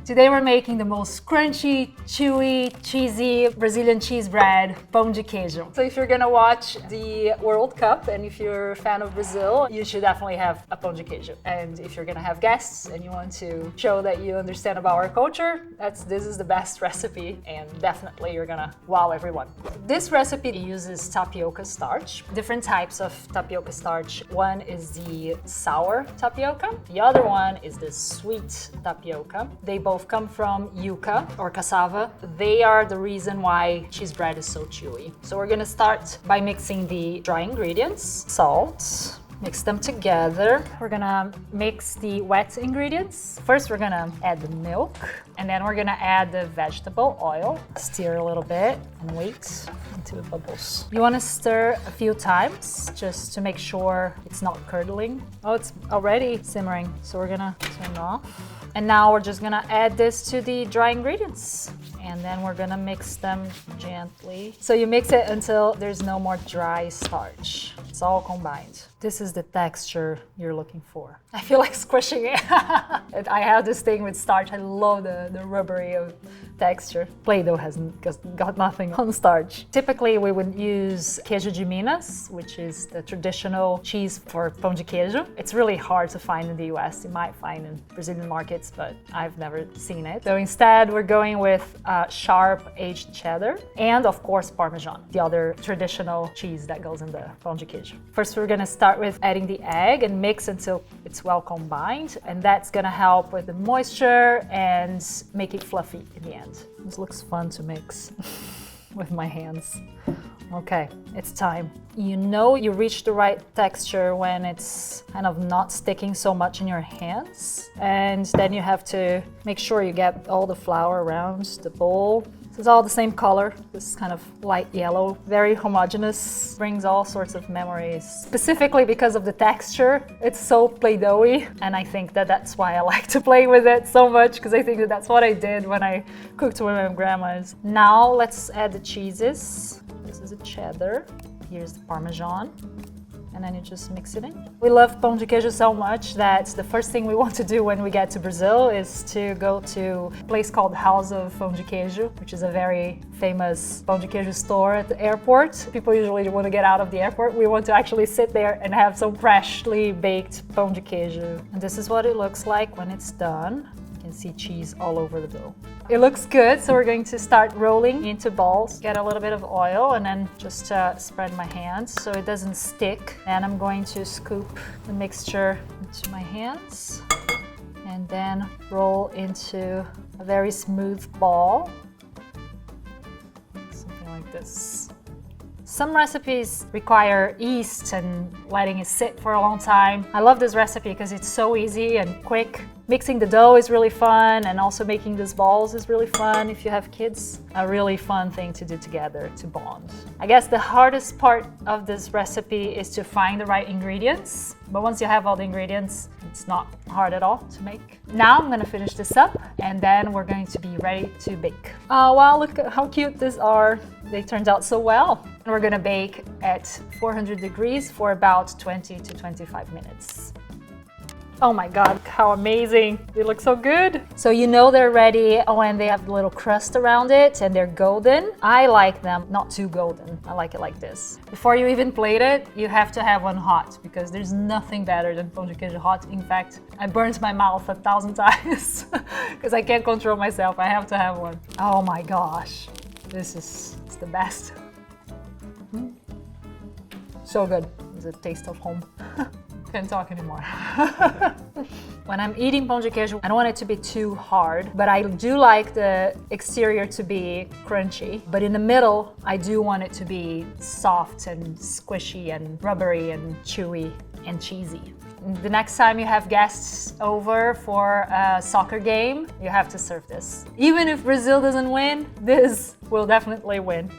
Today we're making the most crunchy, chewy, cheesy Brazilian cheese bread, Pão De Queijo. So if you're gonna watch the World Cup and if you're a fan of Brazil, you should definitely have a Pão De Queijo. And if you're gonna have guests and you want to show that you understand about our culture, this is the best recipe and definitely you're gonna wow everyone. This recipe uses tapioca starch, different types of tapioca starch. One is the sour tapioca, the other one is the sweet tapioca. They both come from yuca or cassava. They are the reason why cheese bread is so chewy. So we're gonna start by mixing the dry ingredients, salt, mix them together. We're gonna mix the wet ingredients. First, we're gonna add the milk, and then we're gonna add the vegetable oil. Stir a little bit and wait until it bubbles. You wanna stir a few times just to make sure it's not curdling. Oh, it's already simmering, so we're gonna turn it off. And now we're just gonna add this to the dry ingredients. And then we're gonna mix them gently. So you mix it until there's no more dry starch. It's all combined. This is the texture you're looking for. I feel like squishing it. I have this thing with starch. I love the rubbery texture. Play-Doh has got nothing on starch. Typically, we would use queijo de Minas, which is the traditional cheese for Pão de Queijo. It's really hard to find in the US. You might find in Brazilian markets, but I've never seen it. So instead, we're going with sharp aged cheddar and, of course, Parmesan, the other traditional cheese that goes in the Pão de Queijo. First, we're gonna start with adding the egg and mix until it's well combined, and that's gonna help with the moisture and make it fluffy in the end. This looks fun to mix with my hands. Okay, it's time. You know you reach the right texture when it's kind of not sticking so much in your hands, and then you have to make sure you get all the flour around the bowl. It's all the same color, this kind of light yellow, very homogeneous, brings all sorts of memories. Specifically because of the texture, it's so Play-Doh-y, and I think that that's why I like to play with it so much, because I think that that's what I did when I cooked with my grandmas. Now let's add the cheeses. This is a cheddar, here's the Parmesan. And then you just mix it in. We love Pão de Queijo so much that the first thing we want to do when we get to Brazil is to go to a place called House of Pão de Queijo, which is a very famous Pão de Queijo store at the airport. People usually want to get out of the airport. We want to actually sit there and have some freshly baked Pão de Queijo. And this is what it looks like when it's done. You can see cheese all over the dough. It looks good, so we're going to start rolling into balls. Get a little bit of oil and then just spread my hands so it doesn't stick. And I'm going to scoop the mixture into my hands and then roll into a very smooth ball. Something like this. Some recipes require yeast and letting it sit for a long time. I love this recipe because it's so easy and quick. Mixing the dough is really fun, and also making these balls is really fun if you have kids. A really fun thing to do together to bond. I guess the hardest part of this recipe is to find the right ingredients, but once you have all the ingredients, it's not hard at all to make. Now I'm gonna finish this up, and then we're going to be ready to bake. Oh wow, look at how cute these are. They turned out so well. And we're gonna bake at 400 degrees for about 20 to 25 minutes. Oh my God, how amazing. They look so good. So you know they're ready when they have a little crust around it and they're golden. I like them not too golden. I like it like this. Before you even plate it, you have to have one hot because there's nothing better than Pão de Queijo hot. In fact, I burnt my mouth 1,000 times because I can't control myself. I have to have one. Oh my gosh, it's the best. So good. It's a taste of home. Can't talk anymore. When I'm eating Pão de Queijo, I don't want it to be too hard, but I do like the exterior to be crunchy. But in the middle, I do want it to be soft and squishy and rubbery and chewy and cheesy. The next time you have guests over for a soccer game, you have to serve this. Even if Brazil doesn't win, this will definitely win.